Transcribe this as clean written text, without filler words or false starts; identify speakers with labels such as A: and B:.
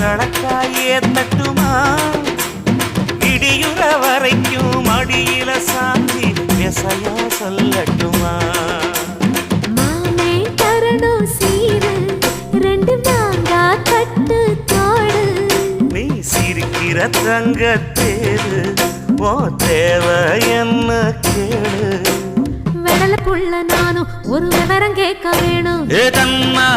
A: கணக்காயே தட்டுமா இடியுற வரைக்கும் அடியில சாந்தி விசையா சொல்லட்டுமா
B: மாமே தரணும் சீரு ரெண்டு மாங்கா கட்டு தோடு
A: நீ சிரிக்கிற தங்க தேரு ஓ தேவை என்ன கேளு
B: வெடல புள்ள நானும் ஒரு விவரம் கேட்க வேணும்
A: ஏ தன்னா